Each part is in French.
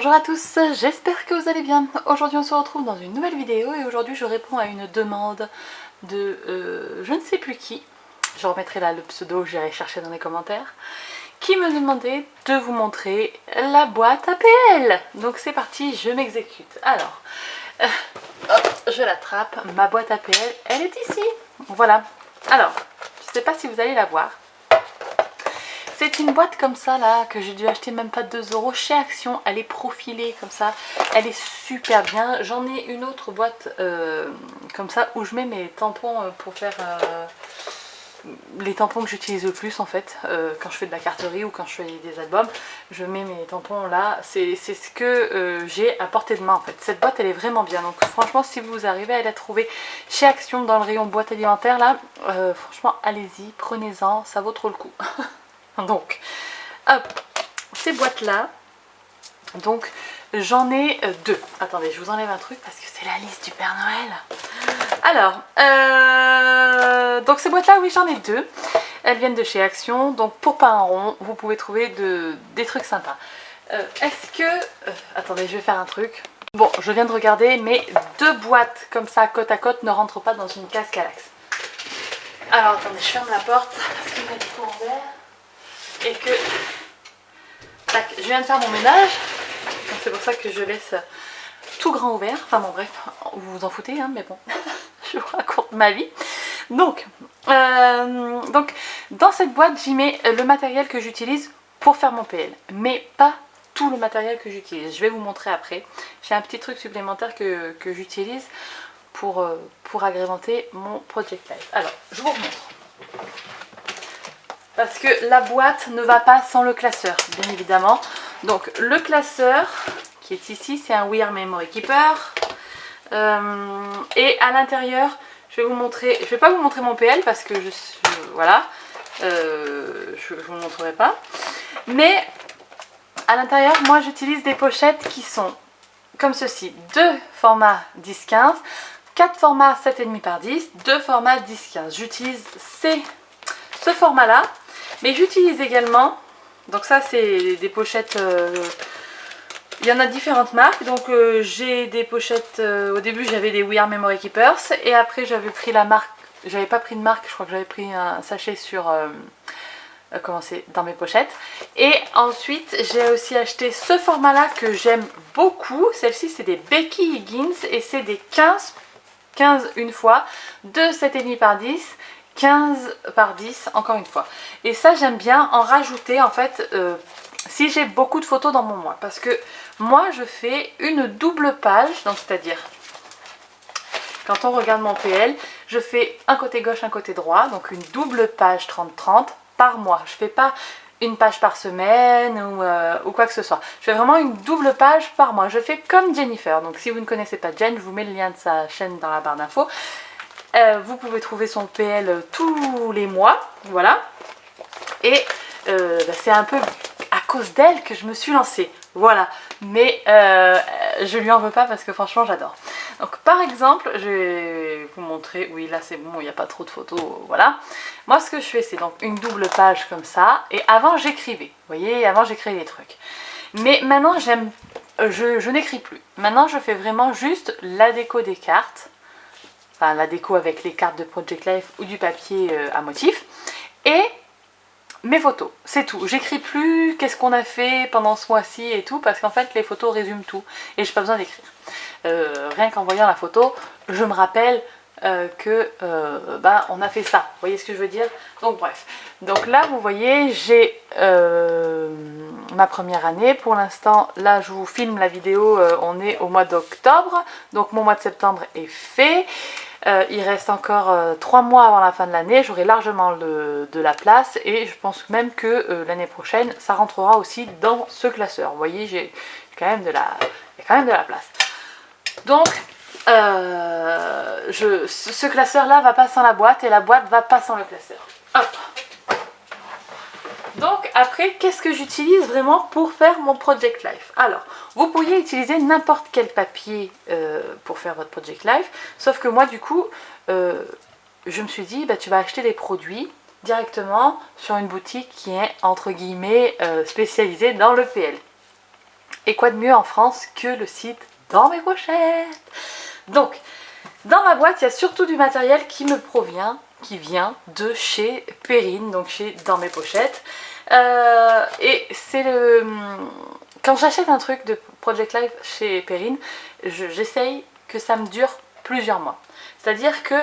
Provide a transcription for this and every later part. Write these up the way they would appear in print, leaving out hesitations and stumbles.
Bonjour à tous, j'espère que vous allez bien. Aujourd'hui on se retrouve dans une nouvelle vidéo et aujourd'hui je réponds à une demande de je ne sais plus qui. Je remettrai là le pseudo, j'irai chercher dans les commentaires. Qui me demandait de vous montrer la boîte APL. Donc c'est parti, je m'exécute. Alors, hop, je l'attrape, ma boîte APL, elle est ici. Voilà. Alors, je ne sais pas si vous allez la voir. C'est une boîte comme ça là que j'ai dû acheter même pas 2 € chez Action. Elle est profilée comme ça. Elle est super bien. J'en ai une autre boîte comme ça où je mets mes tampons pour faire les tampons que j'utilise le plus en fait. Quand je fais de la carterie ou quand je fais des albums, je mets mes tampons là. C'est ce que j'ai à portée de main en fait. Cette boîte elle est vraiment bien. Donc franchement si vous arrivez à la trouver chez Action dans le rayon boîte alimentaire là, franchement allez-y, prenez-en, ça vaut trop le coup. Donc, hop, ces boîtes-là, donc j'en ai deux. Attendez, je vous enlève un truc parce que c'est la liste du Père Noël. Alors, donc ces boîtes-là, oui, j'en ai deux. Elles viennent de chez Action. Donc pour pain rond, vous pouvez trouver des trucs sympas. Est-ce que... attendez, je vais faire un truc. Bon, je viens de regarder, mais deux boîtes comme ça, côte à côte, ne rentrent pas dans une case Kallax. Alors, attendez, je ferme la porte parce qu'il m'a dit tout en verre. Et que tac, je viens de faire mon ménage, donc c'est pour ça que je laisse tout grand ouvert. Enfin bon bref, vous vous en foutez hein, mais bon, je vous raconte ma vie. Donc dans cette boîte j'y mets le matériel que j'utilise pour faire mon PL, mais pas tout le matériel que j'utilise. Je vais vous montrer après. J'ai un petit truc supplémentaire que j'utilise pour agrémenter mon Project Life. Alors je vous remontre. Parce que la boîte ne va pas sans le classeur, bien évidemment. Donc le classeur qui est ici, c'est un We Are Memory Keeper. Et à l'intérieur, je vais vous montrer, je ne vais pas vous montrer mon PL parce que voilà, je ne vous montrerai pas. Mais à l'intérieur, moi j'utilise des pochettes qui sont comme ceci. 2 formats 10-15, 4 formats 7,5 par 10, 2 formats 10-15. J'utilise ce format là. Mais j'utilise également, donc ça c'est des pochettes, il y en a différentes marques. Donc j'ai des pochettes, au début j'avais des We Are Memory Keepers. Et après j'avais pris la marque, j'avais pas pris de marque, je crois que j'avais pris un sachet sur, comment c'est, dans mes pochettes. Et ensuite j'ai aussi acheté ce format là que j'aime beaucoup. Celle-ci c'est des Becky Higgins et c'est des 15 une fois, de 7,5 par 10. 15 par 10 encore une fois, et ça j'aime bien en rajouter en fait si j'ai beaucoup de photos dans mon mois, parce que moi je fais une double page, donc c'est à dire quand on regarde mon PL je fais un côté gauche un côté droit, donc une double page 30-30 par mois. Je fais pas une page par semaine ou quoi que ce soit, je fais vraiment une double page par mois. Je fais comme Jennifer, donc si vous ne connaissez pas Jen, je vous mets le lien de sa chaîne dans la barre d'infos. Vous pouvez trouver son PL tous les mois, voilà. Et c'est un peu à cause d'elle que je me suis lancée, voilà. Mais je lui en veux pas parce que franchement j'adore. Donc par exemple, je vais vous montrer, oui là c'est bon, il n'y a pas trop de photos, voilà. Moi ce que je fais c'est donc une double page comme ça, et avant j'écrivais, vous voyez, avant j'écrivais des trucs. Mais maintenant je n'écris plus. Maintenant je fais vraiment juste la déco des cartes. Enfin, la déco avec les cartes de Project Life ou du papier à motif, et mes photos, c'est tout. J'écris plus qu'est-ce qu'on a fait pendant ce mois-ci et tout, parce qu'en fait les photos résument tout et j'ai pas besoin d'écrire. Rien qu'en voyant la photo, je me rappelle que on a fait ça, vous voyez ce que je veux dire. Donc bref, donc là vous voyez j'ai ma première année. Pour l'instant là je vous filme la vidéo, on est au mois d'octobre, donc mon mois de septembre est fait. Il reste encore 3 mois avant la fin de l'année, j'aurai largement de la place, et je pense même que l'année prochaine ça rentrera aussi dans ce classeur. Vous voyez, j'ai quand même il y a quand même de la place. Donc ce classeur là va pas sans la boîte, et la boîte va pas sans le classeur. Hop. Donc après, qu'est-ce que j'utilise vraiment pour faire mon Project Life? Alors, vous pourriez utiliser n'importe quel papier pour faire votre Project Life, sauf que moi du coup, je me suis dit, tu vas acheter des produits directement sur une boutique qui est entre guillemets spécialisée dans le PL. Et quoi de mieux en France que le site Dans mes pochettes. Donc, dans ma boîte, il y a surtout du matériel qui vient de chez Perrine, donc chez Dans mes pochettes. Et c'est le... Quand j'achète un truc de Project Life chez Perrine, j'essaye que ça me dure plusieurs mois. C'est-à-dire que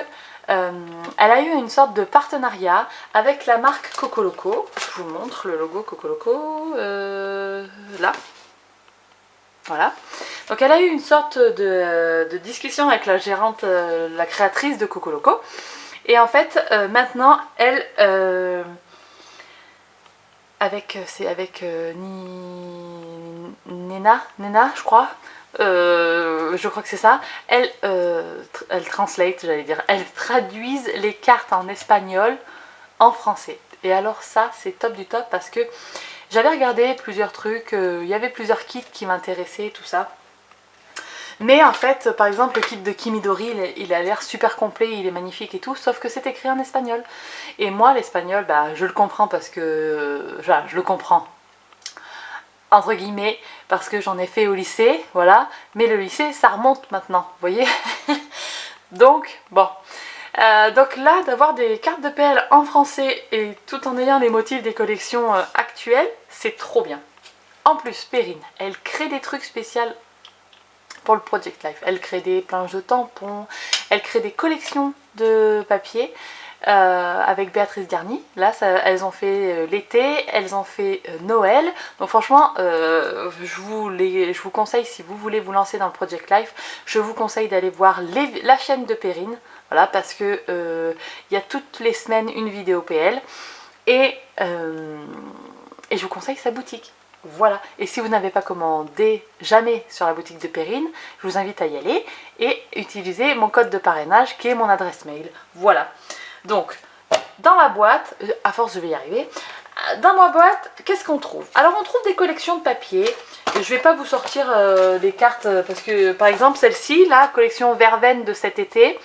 elle a eu une sorte de partenariat avec la marque Cocoloco. Je vous montre le logo Cocoloco, là. Voilà. Donc elle a eu une sorte de discussion avec la gérante, la créatrice de Cocoloco. Et en fait, maintenant, elle... c'est avec Nena, je crois. Je crois que c'est ça. Elle translate, j'allais dire. Elle traduisent les cartes en espagnol en français. Et alors ça, c'est top du top parce que j'avais regardé plusieurs trucs. Il y avait plusieurs kits qui m'intéressaient, tout ça. Mais en fait, par exemple, le kit de Kimidori, il a l'air super complet, il est magnifique et tout, sauf que c'est écrit en espagnol. Et moi, l'espagnol, bah, je le comprends parce que... Enfin, je le comprends, entre guillemets, parce que j'en ai fait au lycée, voilà. Mais le lycée, ça remonte maintenant, vous voyez. Donc, bon. Donc là, d'avoir des cartes de PL en français et tout en ayant les motifs des collections actuelles, c'est trop bien. En plus, Perrine, elle crée des trucs spéciaux pour le Project Life. Elle crée des planches de tampons, elle crée des collections de papier avec Béatrice Garny. Là, elles ont fait l'été, elles ont fait Noël. Donc franchement, je vous conseille, si vous voulez vous lancer dans le Project Life, je vous conseille d'aller voir la chaîne de Perrine. Voilà, parce que y a toutes les semaines une vidéo PL. Et je vous conseille sa boutique. Voilà, et si vous n'avez pas commandé jamais sur la boutique de Perrine, je vous invite à y aller et utiliser mon code de parrainage qui est mon adresse mail. Voilà, donc dans ma boîte, à force je vais y arriver, dans ma boîte, qu'est-ce qu'on trouve? Alors on trouve des collections de papier. Je vais pas vous sortir les cartes parce que par exemple celle-ci, la collection Verveine de cet été,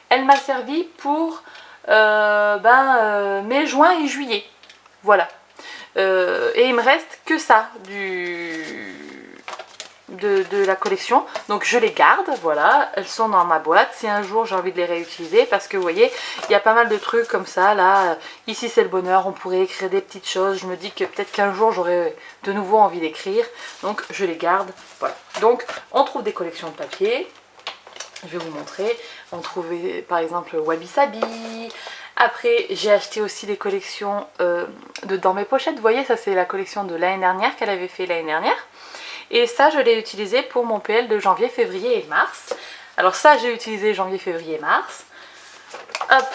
elle m'a servi pour mai, juin et juillet. Voilà. Et il me reste que ça de la collection, donc je les garde, voilà, elles sont dans ma boîte. Si un jour j'ai envie de les réutiliser, parce que vous voyez, il y a pas mal de trucs comme ça, là, ici c'est le bonheur, on pourrait écrire des petites choses, je me dis que peut-être qu'un jour j'aurai de nouveau envie d'écrire, donc je les garde, voilà. Donc on trouve des collections de papier, je vais vous montrer, on trouvait par exemple Wabi Sabi. Après, j'ai acheté aussi des collections de Dans mes pochettes. Vous voyez, ça c'est la collection de l'année dernière qu'elle avait fait l'année dernière. Et ça, je l'ai utilisé pour mon PL de janvier, février et mars. Alors ça, j'ai utilisé janvier, février et mars. Hop,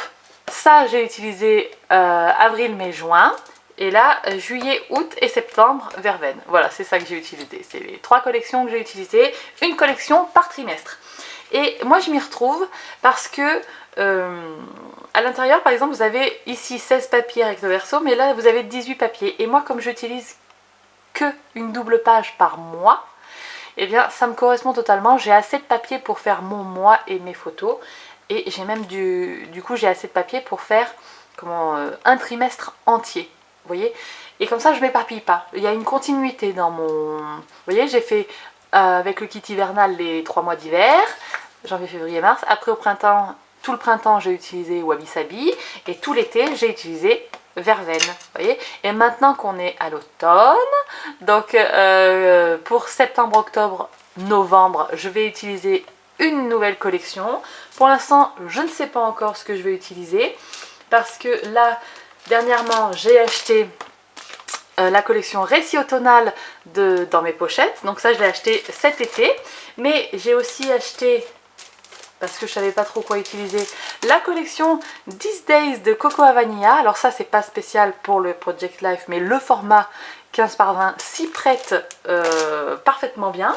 ça, j'ai utilisé avril, mai, juin. Et là, juillet, août et septembre, Verveine. Voilà, c'est ça que j'ai utilisé. C'est les 3 collections que j'ai utilisées. Une collection par trimestre. Et moi, je m'y retrouve parce que... à l'intérieur par exemple vous avez ici 16 papiers recto verso, mais là vous avez 18 papiers, et moi comme j'utilise que une double page par mois, et bien ça me correspond totalement. J'ai assez de papier pour faire mon mois et mes photos, et j'ai même du coup j'ai assez de papier pour faire un trimestre entier, vous voyez, et comme ça je m'éparpille pas, il y a une continuité dans mon... Vous voyez, j'ai fait avec le kit hivernal les 3 mois d'hiver, janvier, février, mars. Après au printemps, tout le printemps j'ai utilisé Wabi Sabi, et tout l'été j'ai utilisé Verveine, vous voyez. Et maintenant qu'on est à l'automne, donc pour septembre, octobre, novembre, je vais utiliser une nouvelle collection. Pour l'instant, je ne sais pas encore ce que je vais utiliser, parce que là, dernièrement, j'ai acheté la collection Récit automnal Dans mes pochettes. Donc ça, je l'ai acheté cet été. Mais j'ai aussi acheté, parce que je savais pas trop quoi utiliser, la collection 10 Days de Coco à Vanilla. Alors ça, c'est pas spécial pour le Project Life, mais le format 15 par 20 s'y prête parfaitement bien.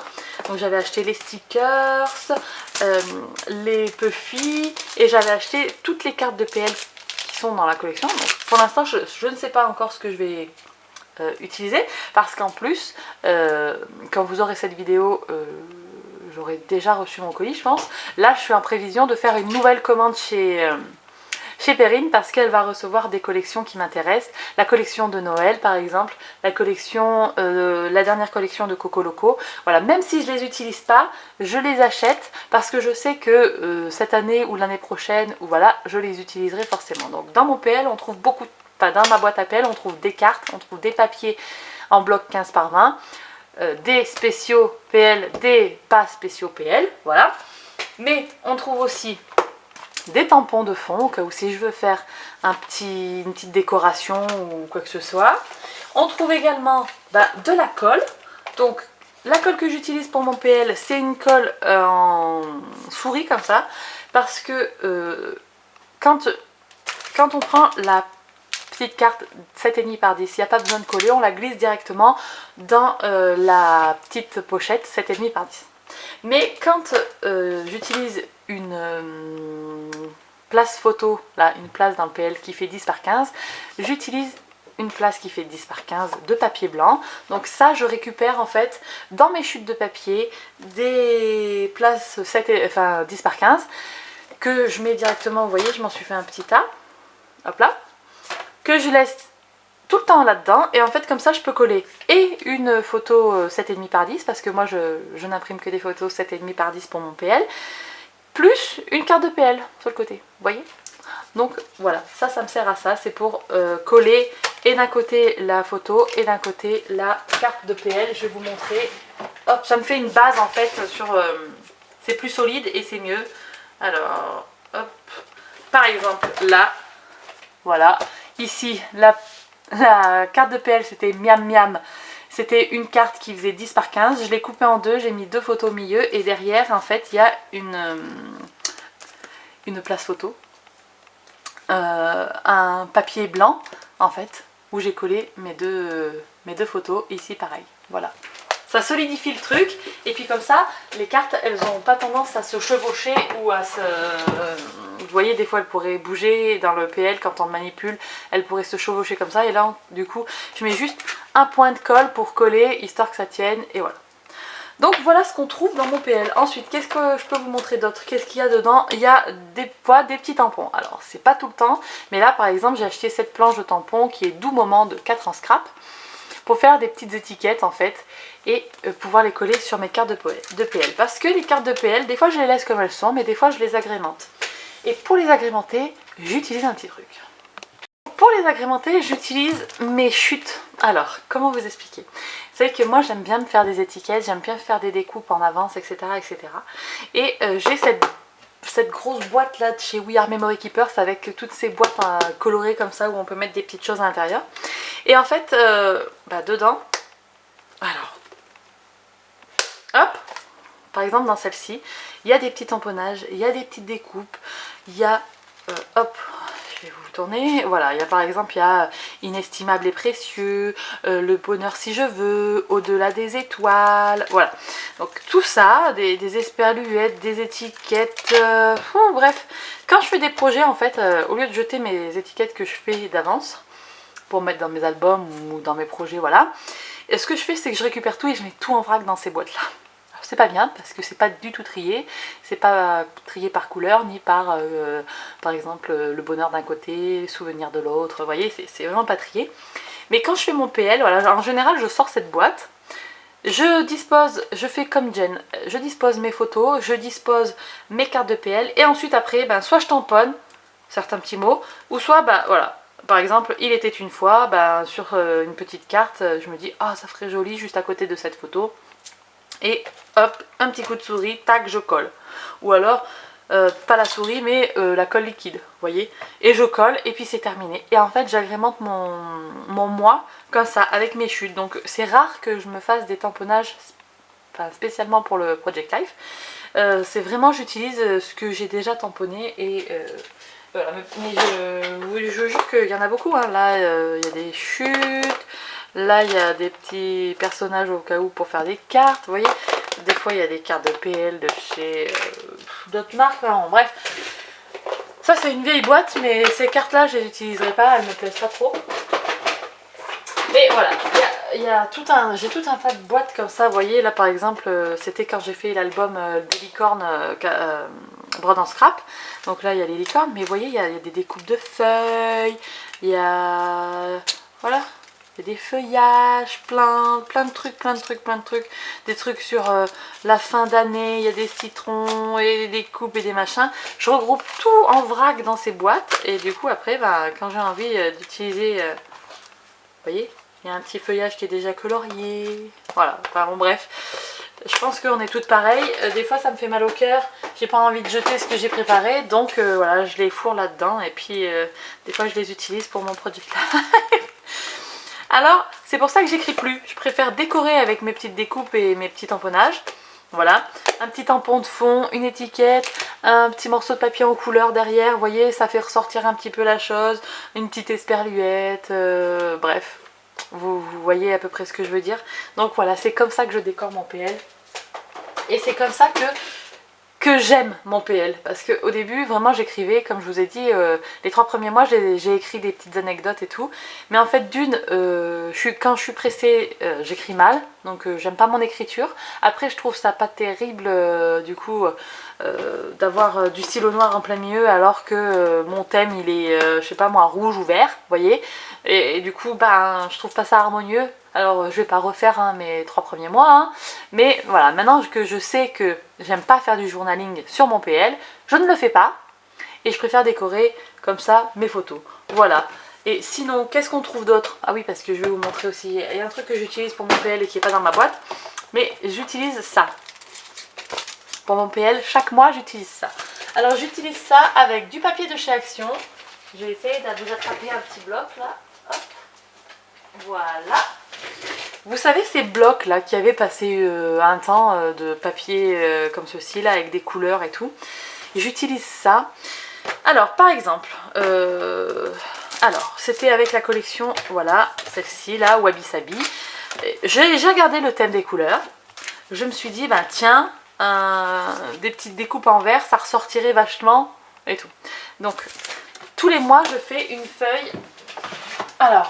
Donc j'avais acheté les stickers, les puffy, et j'avais acheté toutes les cartes de PL qui sont dans la collection. Donc pour l'instant, je ne sais pas encore ce que je vais utiliser, parce qu'en plus, quand vous aurez cette vidéo... j'aurais déjà reçu mon colis, je pense. Là, je suis en prévision de faire une nouvelle commande chez chez Perrine parce qu'elle va recevoir des collections qui m'intéressent. La collection de Noël par exemple, la dernière collection de Coco Loco. Voilà, même si je les utilise pas, je les achète parce que je sais que cette année ou l'année prochaine, ou voilà, je les utiliserai forcément. Donc dans mon PL, on trouve beaucoup, enfin dans ma boîte à PL, on trouve des cartes, on trouve des papiers en bloc 15 par 20, des spéciaux PL, des pas spéciaux PL, voilà. Mais on trouve aussi des tampons de fond, au cas où si je veux faire une petite décoration ou quoi que ce soit. On trouve également de la colle. Donc la colle que j'utilise pour mon PL, c'est une colle en souris comme ça, parce que quand on prend la petite carte 7,5 par 10, il n'y a pas besoin de coller, on la glisse directement dans la petite pochette 7,5 par 10. Mais quand j'utilise une place photo, là, une place dans le PL qui fait 10 par 15, j'utilise une place qui fait 10 par 15 de papier blanc. Donc ça, je récupère en fait dans mes chutes de papier des places 10 par 15 que je mets directement, vous voyez, je m'en suis fait un petit tas, hop là, que je laisse tout le temps là-dedans, et en fait comme ça je peux coller et une photo 7,5 par 10 parce que moi je n'imprime que des photos 7,5 par 10 pour mon PL, plus une carte de PL sur le côté, vous voyez. Donc voilà, ça me sert à ça, c'est pour coller et d'un côté la photo et d'un côté la carte de PL. Je vais vous montrer, hop, ça me fait une base en fait sur, c'est plus solide et c'est mieux. Alors hop, par exemple là, voilà, ici la carte de PL c'était miam miam, c'était une carte qui faisait 10 par 15, je l'ai coupée en deux, j'ai mis deux photos au milieu et derrière en fait il y a une place photo, un papier blanc en fait où j'ai collé mes deux photos, ici pareil, voilà. Ça solidifie le truc et puis comme ça les cartes elles n'ont pas tendance à se chevaucher ou à se... vous voyez des fois elles pourraient bouger dans le PL quand on manipule, elles pourraient se chevaucher comme ça et là du coup je mets juste un point de colle pour coller histoire que ça tienne et voilà. Donc voilà ce qu'on trouve dans mon PL. Ensuite, qu'est-ce que je peux vous montrer d'autre? Qu'est-ce qu'il y a dedans? Il y a des petits tampons. Alors c'est pas tout le temps, mais là par exemple j'ai acheté cette planche de tampons qui est Doux Moment de 4 en scrap pour faire des petites étiquettes en fait et pouvoir les coller sur mes cartes de PL. Parce que les cartes de PL, des fois je les laisse comme elles sont, mais des fois je les agrémente. Et pour les agrémenter, j'utilise un petit truc. Pour les agrémenter, j'utilise mes chutes. Alors, comment vous expliquer? Vous savez que moi j'aime bien me faire des étiquettes, j'aime bien faire des découpes en avance, etc. etc. Et j'ai cette grosse boîte là de chez We Are Memory Keepers avec toutes ces boîtes colorées comme ça où on peut mettre des petites choses à l'intérieur. Et en fait, dedans, alors, hop, par exemple dans celle-ci, il y a des petits tamponnages, il y a des petites découpes, il y a, hop, je vais vous tourner, voilà, il y a par exemple, il y a Inestimable et précieux, le bonheur si je veux, au-delà des étoiles, voilà. Donc tout ça, des esperluettes, des étiquettes, bref, quand je fais des projets en fait, au lieu de jeter mes étiquettes que je fais d'avance, pour mettre dans mes albums ou dans mes projets, voilà. Et ce que je fais, c'est que je récupère tout et je mets tout en vrac dans ces boîtes-là. C'est pas bien parce que c'est pas du tout trié, c'est pas trié par couleur ni par exemple le bonheur d'un côté, les souvenirs de l'autre, vous voyez, c'est vraiment pas trié. Mais quand je fais mon PL, voilà, en général je sors cette boîte, je fais comme Jen, je dispose mes photos, je dispose mes cartes de PL et ensuite après, soit je tamponne certains petits mots, ou soit, voilà. Par exemple, il était une fois, sur une petite carte, je me dis, ah, ça ferait joli juste à côté de cette photo. Et hop, un petit coup de souris, tac, je colle. Ou alors, pas la souris, mais la colle liquide, vous voyez. Et je colle, et puis c'est terminé. Et en fait, j'agrémente mon moi comme ça, avec mes chutes. Donc c'est rare que je me fasse des tamponnages, spécialement pour le Project Life. C'est vraiment, j'utilise ce que j'ai déjà tamponné et... voilà, mais je jure qu'il y en a beaucoup, hein. Là il y a des chutes, là il y a des petits personnages au cas où pour faire des cartes, vous voyez. Des fois il y a des cartes de PL de chez d'autres marques, hein. Bref. Ça c'est une vieille boîte, mais ces cartes là je les utiliserai pas, elles me plaisent pas trop. Mais voilà, j'ai tout un tas de boîtes comme ça, vous voyez. Là par exemple, c'était quand j'ai fait l'album des licornes brode en scrap. Donc là il y a les licornes, mais vous voyez il y a des découpes de feuilles, il y a... voilà, il y a des feuillages, plein de trucs, des trucs sur la fin d'année, il y a des citrons et des coupes et des machins. Je regroupe tout en vrac dans ces boîtes et du coup après bah, quand j'ai envie d'utiliser, vous voyez, il y a un petit feuillage qui est déjà colorié, voilà, enfin bon bref. Je pense qu'on est toutes pareilles, des fois ça me fait mal au cœur, j'ai pas envie de jeter ce que j'ai préparé, donc voilà, je les fourre là-dedans et puis des fois je les utilise pour mon product live. Alors, c'est pour ça que j'écris plus, je préfère décorer avec mes petites découpes et mes petits tamponnages. Voilà, un petit tampon de fond, une étiquette, un petit morceau de papier en couleur derrière, vous voyez, ça fait ressortir un petit peu la chose, une petite esperluette, bref. Vous voyez à peu près ce que je veux dire. Donc voilà, c'est comme ça que je décore mon PL. Et c'est comme ça que j'aime mon PL. Parce qu'au début, vraiment, j'écrivais, comme je vous ai dit, les 3 premiers mois, j'ai écrit des petites anecdotes et tout. Mais en fait, d'une, quand je suis pressée, j'écris mal. Donc j'aime pas mon écriture. Après, je trouve ça pas terrible, du coup, d'avoir du stylo noir en plein milieu, alors que mon thème, il est, je sais pas moi, rouge ou vert, vous voyez. Et du coup, ben, je trouve pas ça harmonieux. Alors, je vais pas refaire hein, mes 3 premiers mois, hein, mais voilà, maintenant que je sais que j'aime pas faire du journaling sur mon PL, je ne le fais pas et je préfère décorer comme ça mes photos. Voilà. Et sinon, qu'est-ce qu'on trouve d'autre? Ah oui, parce que je vais vous montrer aussi, il y a un truc que j'utilise pour mon PL et qui n'est pas dans ma boîte, mais j'utilise ça. Pour mon PL, chaque mois, j'utilise ça. Alors, j'utilise ça avec du papier de chez Action. Je vais essayer de vous attraper un petit bloc là. Hop. Voilà. Vous savez ces blocs là qui avaient passé un temps de papier comme ceci là avec des couleurs et tout. J'utilise ça. Alors par exemple, alors c'était avec la collection, voilà, celle-ci là, Wabi Sabi. J'ai regardé le thème des couleurs. Je me suis dit, bah tiens, des petites découpes en verre, ça ressortirait vachement et tout. Donc tous les mois je fais une feuille. Alors,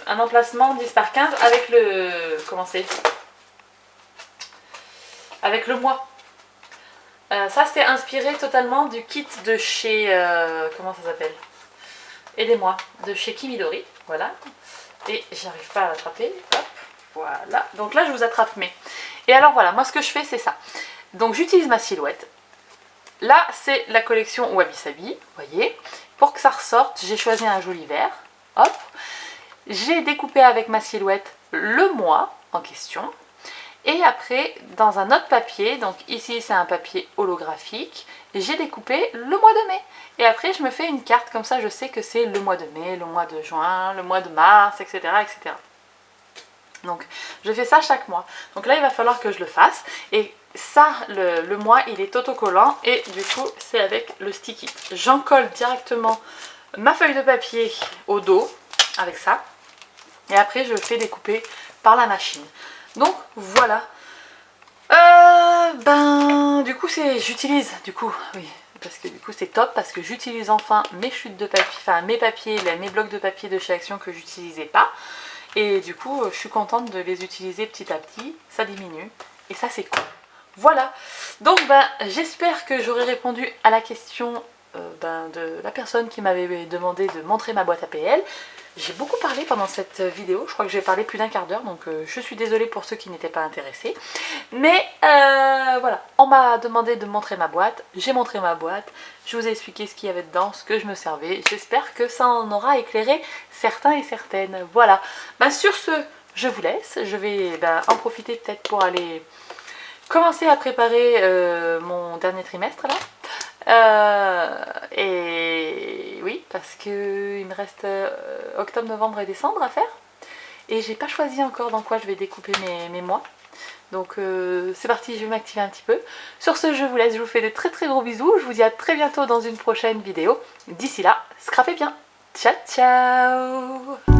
un emplacement 10 par 15 avec le... comment c'est? Avec le mois. Ça, c'est inspiré totalement du kit de chez... comment ça s'appelle? Aidez-moi. De chez Kimidori. Voilà. Et j'arrive pas à l'attraper. Hop. Voilà. Donc là, je vous attrape mes. Et alors, voilà. Moi, ce que je fais, c'est ça. Donc, j'utilise ma silhouette. Là, c'est la collection Wabi Sabi. Vous voyez? Pour que ça ressorte, j'ai choisi un joli vert. Hop, j'ai découpé avec ma silhouette le mois en question et après dans un autre papier, donc ici c'est un papier holographique, j'ai découpé le mois de mai et après je me fais une carte comme ça, je sais que c'est le mois de mai, le mois de juin, le mois de mars, etc. etc. Donc je fais ça chaque mois, donc là il va falloir que je le fasse et ça le mois il est autocollant et du coup c'est avec le sticky. J'en colle directement ma feuille de papier au dos avec ça et après je fais découper par la machine. Donc voilà. Ben du coup j'utilise du coup oui parce que du coup c'est top parce que j'utilise enfin mes chutes de papier, enfin mes papiers, mes blocs de papier de chez Action que j'utilisais pas et du coup je suis contente de les utiliser petit à petit, ça diminue et ça c'est cool. Voilà, donc ben j'espère que j'aurai répondu à la question de la personne qui m'avait demandé de montrer ma boîte à PL. J'ai beaucoup parlé pendant cette vidéo, je crois que j'ai parlé plus d'1/4 d'heure, donc je suis désolée pour ceux qui n'étaient pas intéressés. Mais voilà, on m'a demandé de montrer ma boîte, j'ai montré ma boîte, je vous ai expliqué ce qu'il y avait dedans, ce que je me servais. J'espère que ça en aura éclairé certains et certaines. Voilà, sur ce, je vous laisse, je vais en profiter peut-être pour aller commencer à préparer mon dernier trimestre là. Et oui, parce que il me reste octobre, novembre et décembre à faire. Et j'ai pas choisi encore dans quoi je vais découper mes mois. Donc c'est parti, je vais m'activer un petit peu. Sur ce, je vous laisse, je vous fais de très très gros bisous. Je vous dis à très bientôt dans une prochaine vidéo. D'ici là, scrapez bien. Ciao ciao.